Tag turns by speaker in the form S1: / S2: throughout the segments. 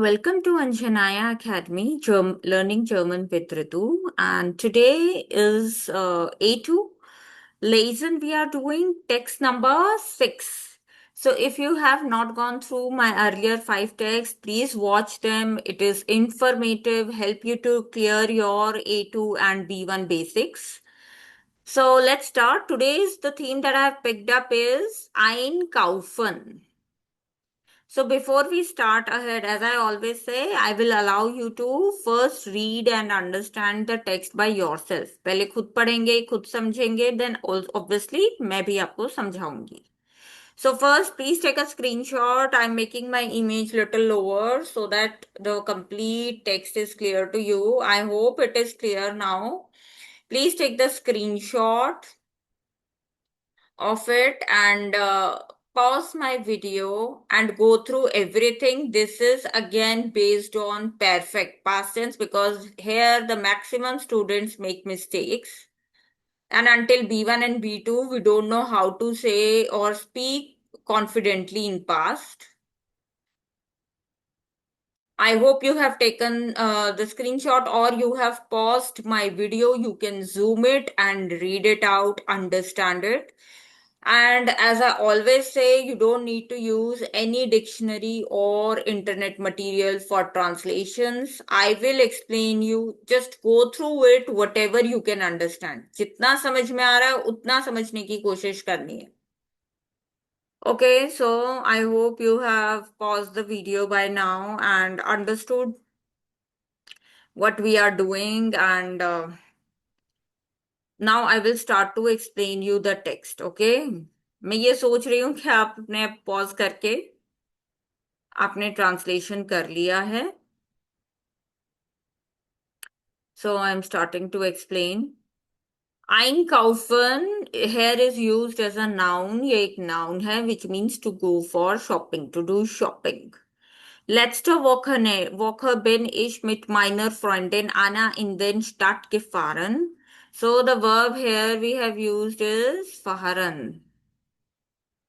S1: Welcome to Anjanaya Academy, Learning German with Ritu. And today is A2 lesson. We are doing text number 6. So if you have not gone through my earlier 5 texts, please watch them. It is informative, help you to clear your A2 and B1 basics. So let's start. Today's the theme that I have picked up is Einkaufen. So before we start ahead, as I always say, I will allow you to first read and understand the text by yourself. पहले खुद पढ़ेंगे, खुद समझेंगे, then obviously मैं भी आपको समझाऊंगी. So first, please take a screenshot. I'm making my image little lower so that the complete text is clear to you. I hope it is clear now. Please take the screenshot of it and pause my video and go through everything. This is again based on perfect past tense because here the maximum students make mistakes. And until B1 and B2, we don't know how to say or speak confidently in past. I hope you have taken the screenshot or you have paused my video. You can zoom it and read it out, understand it. And as I always say, you don't need to use any dictionary or internet material for translations. I will explain you. Just go through it, whatever you can understand. जितना समझ में आ रहा है, उतना समझने की कोशिश करनी है. Okay, so I hope you have paused the video by now and understood what we are doing, and now I will start to explain you the text. Okay, मैं ये सोच रही हूँ कि आपने पॉज करके आपने ट्रांसलेशन कर लिया है. So I am starting to explain. Einkaufen here is used as a noun. ये एक noun है which means to go for shopping, to do shopping. Letzte Woche bin ich mit meiner Freundin Anna in den Stadt gefahren. So the verb here we have used is fahren.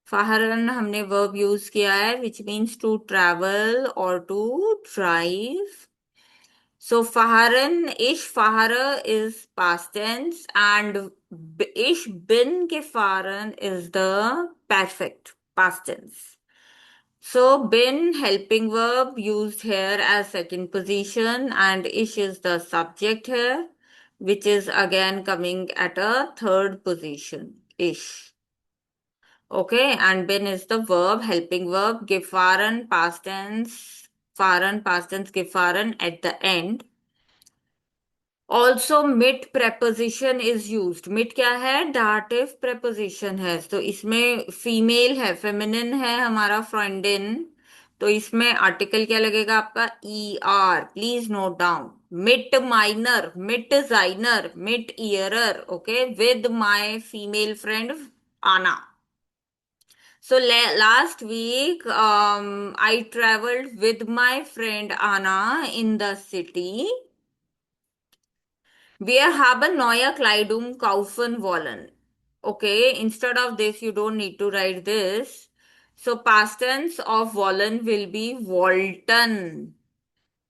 S1: Fahren हमने verb use किया है which means to travel or to drive. So fahren, ich fahre is past tense and ich bin gefahren is the perfect past tense. So bin helping verb used here as second position and ich is the subject here, which is again coming at a third position. Ich. Okay, and bin is the verb, helping verb, gefahren past tense, fahren past tense, gefahren at the end. Also mit preposition is used. Mit क्या है? Dative preposition है. तो इसमें female है, feminine है हमारा friendin. तो इसमें article क्या लगेगा आपका? er. Please note down. Mit minor, mit seiner, mit ihrer. Okay, with my female friend Anna. So last week, I traveled with my friend Anna in the city. Wir haben neue Kleidung kaufen wollen. Okay, instead of this, you don't need to write this. So past tense of wollen will be wollten.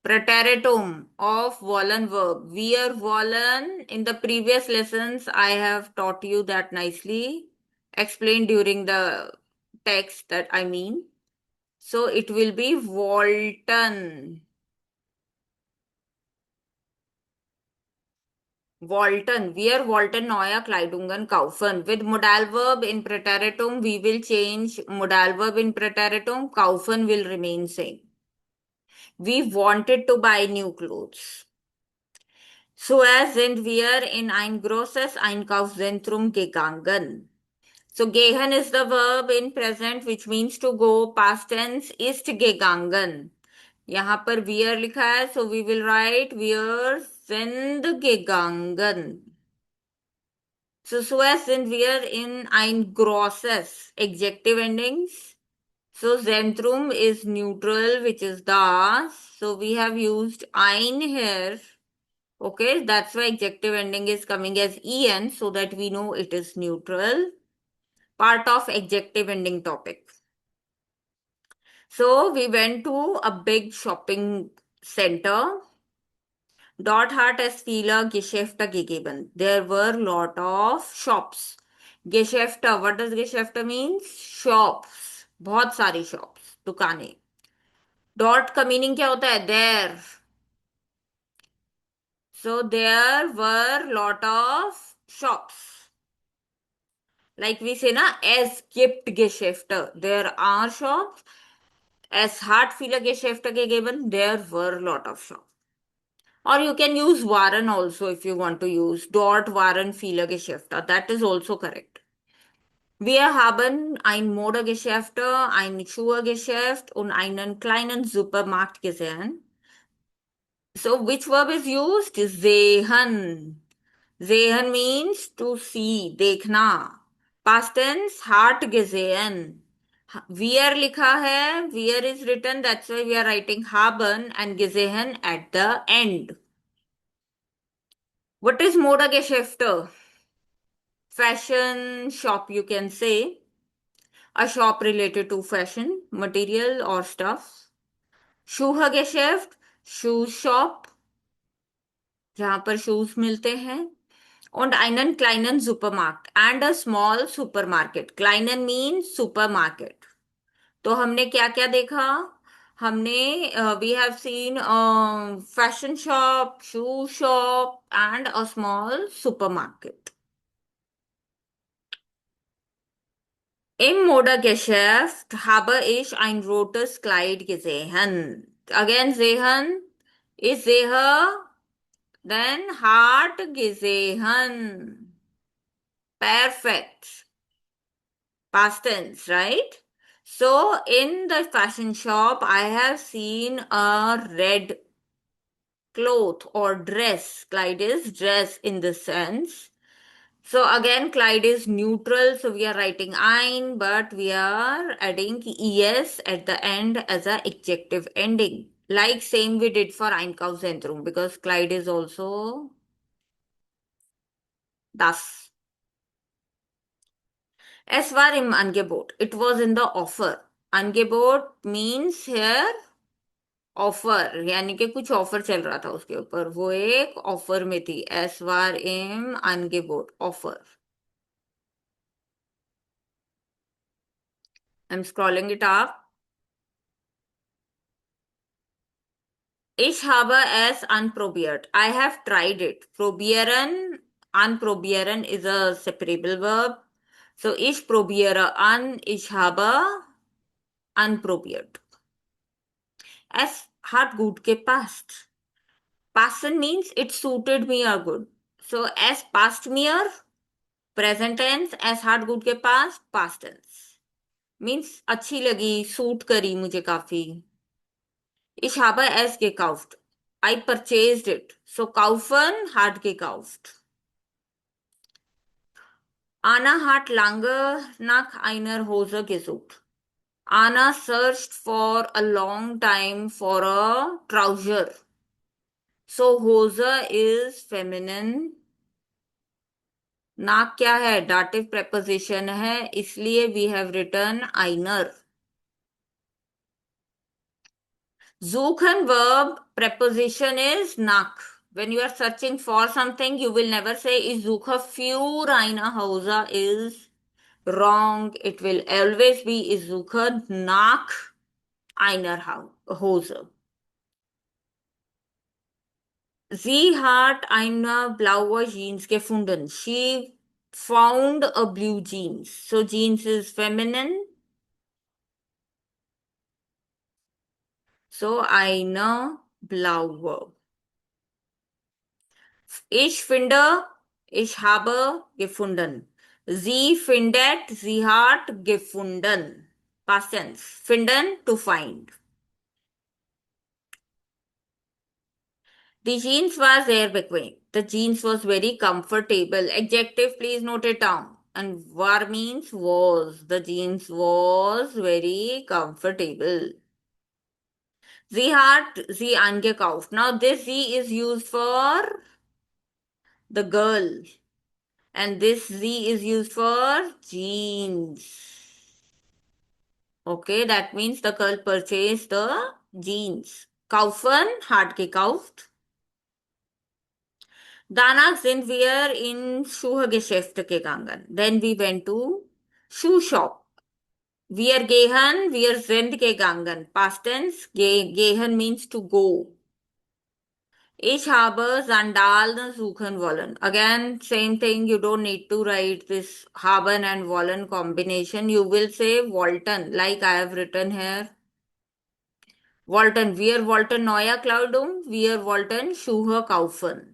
S1: Preteritum of wollen verb. Wir wollen. In the previous lessons, I have taught you that nicely. Explained during the text that I mean. So it will be wollten. Wollten. Wir wollten neue Kleidungen kaufen. With modal verb in Präteritum, we will change modal verb in Präteritum. Kaufen will remain same. We wanted to buy new clothes. Zuerst sind wir in ein großes Einkaufszentrum gegangen. So gehen is the verb in present which means to go. Past tense ist gegangen. यहाँ पर wir लिखा है, so we will write wir sind gegangen. So zuerst sind wir in ein großes adjective endings. So Zentrum is neutral, which is das. So we have used ein here. Okay, that's why adjective ending is coming as en, so that we know it is neutral. Part of adjective ending topic. So we went to a big shopping center. Dort hat es viele Geschäfte gegeben. There were lot of shops. Geschäfte, what does Geschäfte means? Shops. बहुत सारी shops, दुकानें. Dort का meaning क्या होता है? There. So there were lot of shops. Like we say na, es gibt Geschäfte. There are shops. Es hat viele Geschäfte gegeben. There were lot of shops. Or you can use waren also if you want to use. Dort waren viele Geschäfte. That is also correct. Wir haben ein Modegeschäft, ein Schuhgeschäft und einen kleinen Supermarkt gesehen. So which verb is used? Sehen. Sehen means to see, देखना. Past tense, hat gesehen. Wir लिखा है, wir is written, that's why we are writing haben and gesehen at the end. What is Modegeschäfte? Fashion shop, you can say. A shop related to fashion, material or stuff. Schuhgeschäft, shoe shop, जहां पर shoes मिलते हैं. Und einen kleinen Supermarkt and a small supermarket. Kleinen means supermarket. तो हमने क्या क्या देखा? हमने we have seen a fashion shop, shoe shop and a small supermarket. Im Modegeschäft habe ich ein rotes Kleid gesehen. Again, sehen is sehe, then hat gesehen. Perfect. Past tense, right? So in the fashion shop, I have seen a red cloth or dress. Clyde is dress in the sense. So again, Clyde is neutral. So we are writing ein, but we are adding es at the end as a adjective ending. Like same we did for Einkaufszentrum because Clyde is also das. Es war im Angebot. It was in the offer. Angebot means here offer यानी कि कुछ offer चल रहा था उसके ऊपर वो एक ऑफर में थी एस वार एम अनगेबोट offer I am scrolling it up Ich habe es anprobiert. I have tried it. Probieren, anprobieren is a separable verb. So ich probiere an, ich habe anprobiert. Es hat gut gepasst. Passen means it suited me or good. So es passt mir, present tense, as hat gut gepasst, past tense. Means अच्छी लगी, suit करी मुझे काफी. Ich habe es gekauft. I purchased it. So kaufen hat gekauft. Anna hat lange nach einer Hose gesucht. Anna searched for a long time for a trouser. So Hose is feminine. नाक क्या है? Dative preposition है इसलिए we have written einer. Suchen verb preposition is nach. When you are searching for something, you will never say ich suche für eine Hose is wrong. It will always be ich suche nach einer Hose. Sie hat eine blaue Jeans gefunden. She found a blue jeans. So jeans is feminine. So eine blaue. Ich finde, ich habe gefunden. Sie findet, sie hat gefunden. Past tense. Finden, to find. The jeans was sehr bequem. The jeans was very comfortable. Adjective, please note it down. And war means was. The jeans was very comfortable. Sie hat sie angekauft. Now this sie is used for the girl. And this Z is used for jeans. Okay, that means the girl purchased the jeans. Kaufen, hart gekauft. Danach sind wir in Schuhgeschäfte gegangen. Then we went to shoe shop. Wir sind gegangen. Past tense, gehen means to go. Ich habe Sandalen suchen wollen. Again, same thing. You don't need to write this haben and wollen combination. You will say wollten, like I have written here. Wollten, wir wollten neue Kleidung, wir wollten Schuhe kaufen.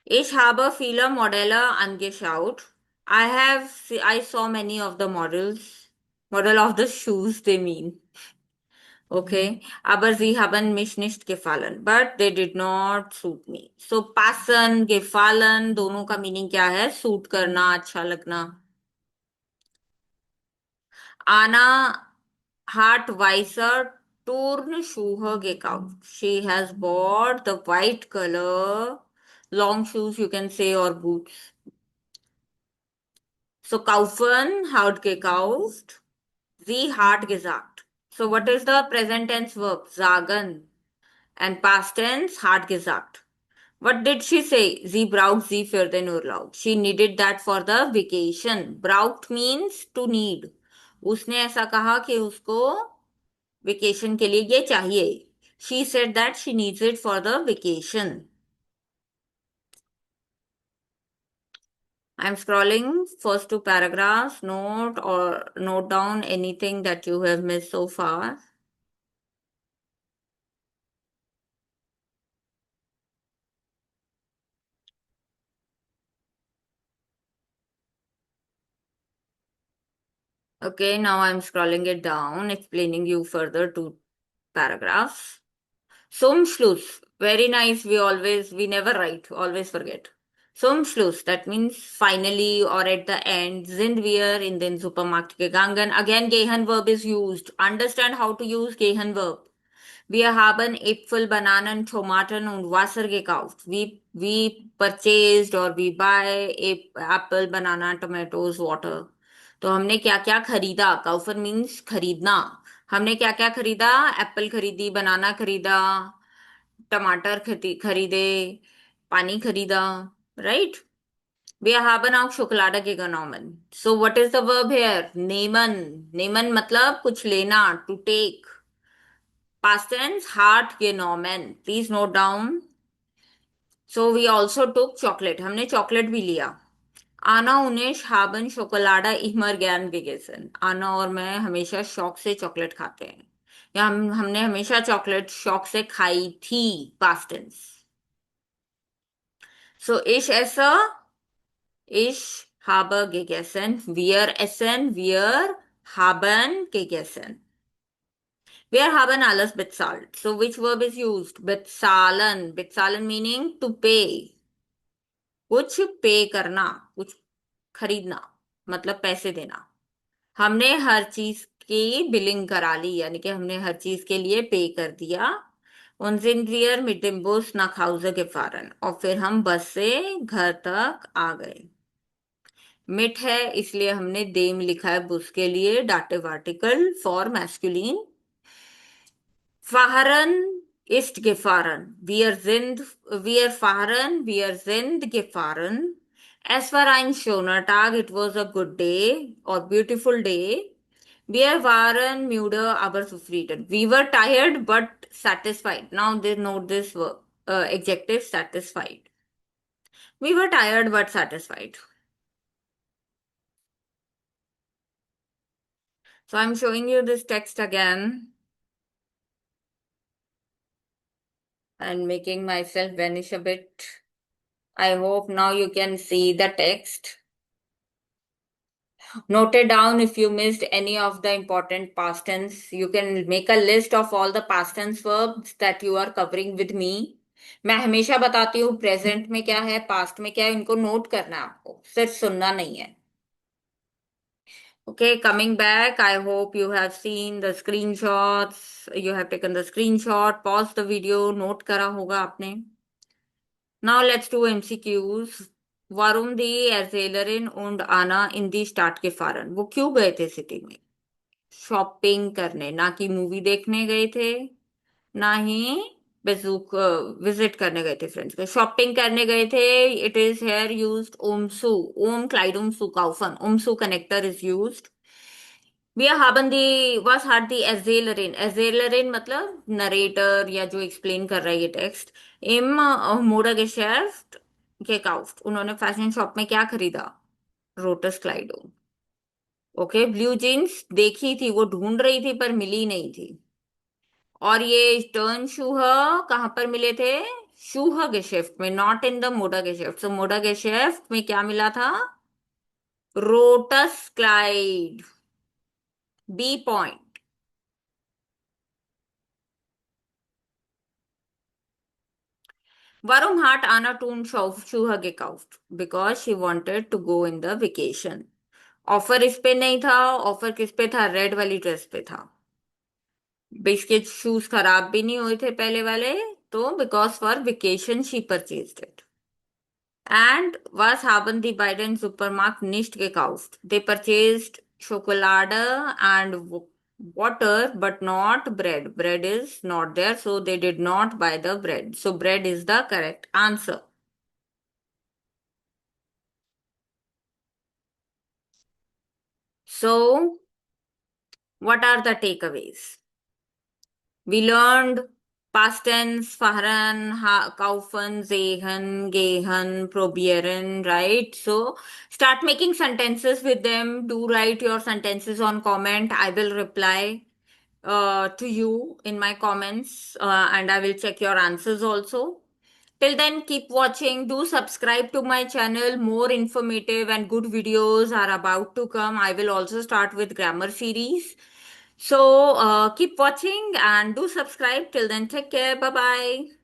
S1: Ich habe viele Modelle angeschaut. I saw many of the model of the shoes they mean. Okay, aber sie haben mich nicht gefallen. But they did not suit me. So passen, gefallen, दोनों का meaning क्या है? Suit करना, अच्छा लगना. Anna hat weiße Turnschuhe gekauft. She has bought the white color long shoes, you can say, or boots. So kaufen, hat gekauft. Sie hat gesagt. So what is the present tense verb? Sagen. And past tense, hat gesagt. What did she say? Sie braucht sie für den Urlaub. She needed that for the vacation. Braucht means to need. उसने ऐसा कहा कि उसको vacation के लिए ये चाहिए. She said that she needs it for the vacation. I'm scrolling first two paragraphs. Note down anything that you have missed so far. Okay, now I'm scrolling it down, explaining you further two paragraphs. Zum Schluss. Very nice. We never write, always forget. Zum Schluss. That means finally or at the end. Sind wir in den Supermarkt gegangen. Again, gehen verb is used. Understand how to use gehen verb. Wir haben Äpfel, Bananen, Tomaten und Wasser gekauft. We purchased or we buy apple, banana, tomatoes, water. तो हमने क्या क्या खरीदा. काउफर means खरीदना. हमने क्या क्या खरीदा? एप्पल खरीदी, बनाना खरीदा, टमाटर खरीदे, पानी खरीदा. Right. Wir haben auch Schokolade genommen. So what is the verb here? Nehmen. Nehmen मतलब कुछ लेना, to take. Past tense, hart genommen. Please note down. So we also took chocolate. हमने chocolate भी लिया. आना Unesh haben Schokolade immer gern gegessen. आना और मैं हमेशा शौक से चॉकलेट खाते हैं. या हमने हमेशा चॉकलेट शौक से खाई थी. Past tense. So ich habe gegessen. Wir essen. Wir haben gegessen. Wir haben alles bezahlt. So which verb is used? Bezahlen. Bezahlen meaning to pay. कुछ पे करना, कुछ खरीदना, मतलब पैसे देना. हमने हर चीज की बिलिंग करा ली, यानी कि हमने हर चीज के लिए पे कर दिया. Und sind wir mit dem Bus nach Hause gefahren. और फिर हम बस से घर तक आ गए. मिट है इसलिए हमने देम लिखा है बुस के लिए. Dative article for masculine. Fahren ist gefahren. Wir sind gefahren. Es war ein schöner Tag. It was a good day or beautiful day. Wir waren müde, aber zufrieden. We were tired but satisfied. Now they note this verb, adjective satisfied. We were tired but satisfied. So I'm showing you this text again and making myself vanish a bit. I hope now you can see the text. Note it down if you missed any of the important past tense. You can make a list of all the past tense verbs that you are covering with me. मैं हमेशा बताती हूँ present में क्या है, past में क्या है, इनको नोट करना है आपको, सिर्फ सुनना नहीं है. Okay, coming back, I hope you have seen the screenshots. You have taken the screenshot, pause the video, note करा होगा आपने. Now let's do MCQs. Varun the एर्जेलरिन und आना इन दी स्टार्ट के फारन, वो क्यों गए थे सिटी में? शॉपिंग करने, ना कि मूवी देखने गए थे, ना ही बेजूक विजिट करने गए थे फ्रेंड्स के, शॉपिंग करने गए थे. इट इज हेयर यूज्ड ओमसू, ओम क्लाइडुम सु काउफन, ओमसू connector is used. Wir haben die, was hat die Erzählerin? Erzählerin मतलब नरेटर या जो एक्सप्लेन कर रहा है ये टेक्स्ट. Im Modegeschäft gekauft. उन्होंने फैशन शॉप में क्या खरीदा? रोटस क्लाइडो. ओके, ब्लू जीन्स देखी थी, वो ढूंढ रही थी पर मिली नहीं थी. और ये टर्न शूह कहाँ पर मिले थे? शूह गेशेफ्ट में, नॉट इन द मोडा गेशेफ्ट. सो मोडा गेशेफ्ट में क्या मिला था? रोटस क्लाइड. B point. Warum hat Anna Turnschuhe gekauft? Because she wanted to go in the vacation. Offer इस पे नहीं था. ऑफर किस पे था? रेड वाली ड्रेस पे था. इसके शूज खराब भी नहीं हुए थे पहले वाले, तो because for vacation she purchased it. And was haben die beiden Supermarkt nicht gekauft? They purchased Schokolade and water, but not bread. Bread is not there, so they did not buy the bread. So bread is the correct answer. So, what are the takeaways? We learned past tense, fahren, kaufen, sehen, gehen, probieren, right? So start making sentences with them. Do write your sentences on comment. I will reply to you in my comments, and I will check your answers also. Till then, keep watching. Do subscribe to my channel. More informative and good videos are about to come. I will also start with grammar series. So keep watching and do subscribe. Till then, take care. Bye bye.